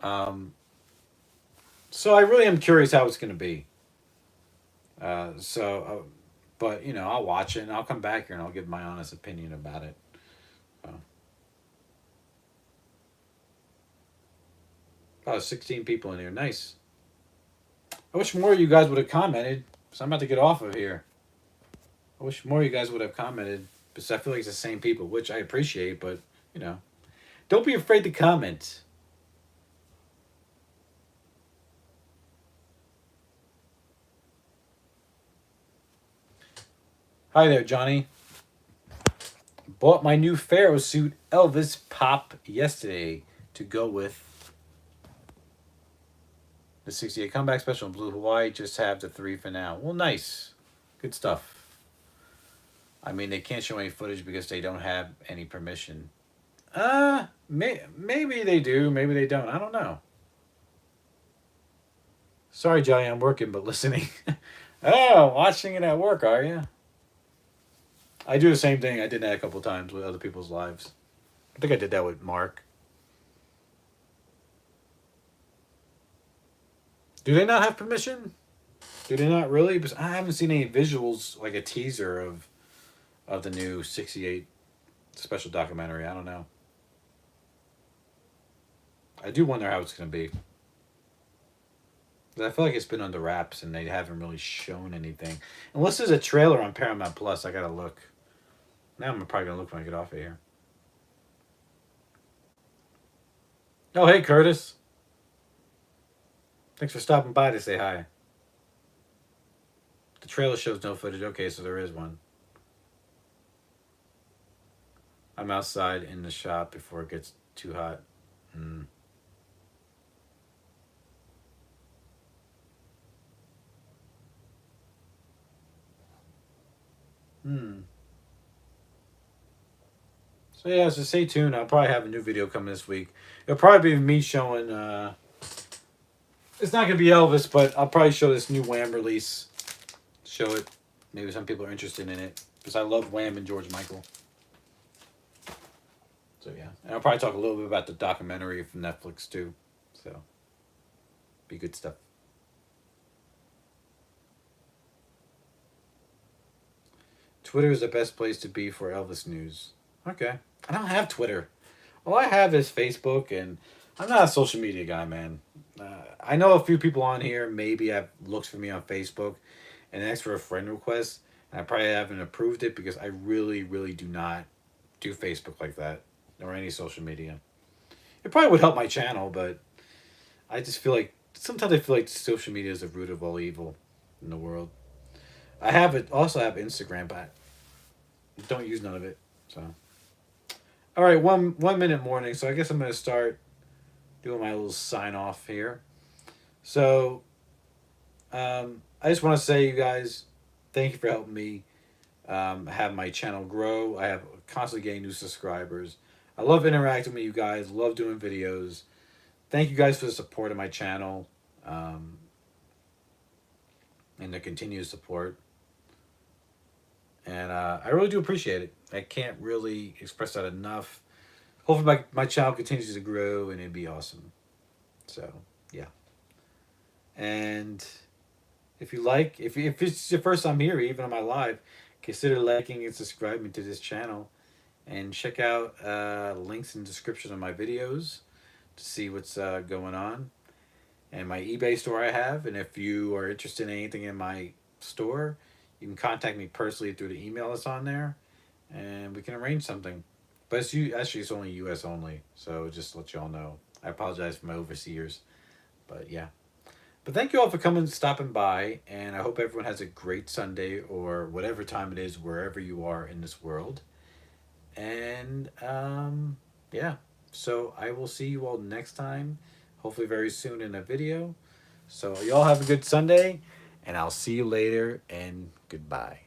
A: Um, so I really am curious how it's going to be. But I'll watch it and I'll come back here and I'll give my honest opinion about it. So, about 16 people in here. Nice. I wish more of you guys would have commented. So I'm about to get off of here. I wish more of you guys would have commented because I feel like it's the same people, which I appreciate, but you know, don't be afraid to comment. Hi there, Johnny. Bought my new Pharaoh suit Elvis pop yesterday to go with the 68 comeback special in Blue Hawaii. Just have the 3 for now. Well, nice. Good stuff. I mean, they can't show any footage because they don't have any permission. Maybe they do, maybe they don't. I don't know. Sorry, Johnny, I'm working but listening. Oh, watching it at work, are you? I do the same thing. I did that a couple times with other people's lives. I think I did that with Mark. Do they not have permission? Do they not really? Because I haven't seen any visuals, like a teaser of the new 68 special documentary. I don't know. I do wonder how it's going to be. 'Cause I feel like it's been under wraps and they haven't really shown anything. Unless there's a trailer on Paramount Plus, I gotta look. Now I'm probably gonna look when I get off of here. Oh, hey, Curtis. Thanks for stopping by to say hi. The trailer shows no footage. Okay, so there is one. I'm outside in the shop before it gets too hot. Hmm. Hmm. So yeah, so stay tuned. I'll probably have a new video coming this week. It'll probably be me showing. It's not gonna be Elvis, but I'll probably show this new Wham release. Show it. Maybe some people are interested in it because I love Wham and George Michael. So yeah, and I'll probably talk a little bit about the documentary from Netflix too. So be good stuff. Twitter is the best place to be for Elvis news. Okay, I don't have Twitter. All I have is Facebook, and I'm not a social media guy, man. I know a few people on here maybe have looked for me on Facebook and asked for a friend request, and I probably haven't approved it because I really, really do not do Facebook like that or any social media. It probably would help my channel, but I just feel like sometimes I feel like social media is the root of all evil in the world. I have it also have Instagram, but I don't use none of it. So all right, 1 minute morning. So I guess I'm gonna start doing my little sign off here. So I just want to say, you guys, thank you for helping me have my channel grow. I have constantly getting new subscribers. I love interacting with you guys. Love doing videos. Thank you guys for the support of my channel um, and the continued support. And I really do appreciate it. I can't really express that enough. Hopefully my channel continues to grow and it'd be awesome. So, yeah. And if you like, if it's your first time here, even on my live, consider liking and subscribing to this channel, and check out links in the description of my videos to see what's going on, and my eBay store I have. And if you are interested in anything in my store, you can contact me personally through the email that's on there, and we can arrange something. But actually it's only U.S. only, so just to let you all know. I apologize for my overseers, but yeah. But thank you all for coming, stopping by, and I hope everyone has a great Sunday or whatever time it is, wherever you are in this world. And yeah, so I will see you all next time, hopefully very soon in a video. So y'all have a good Sunday, and I'll see you later, and goodbye.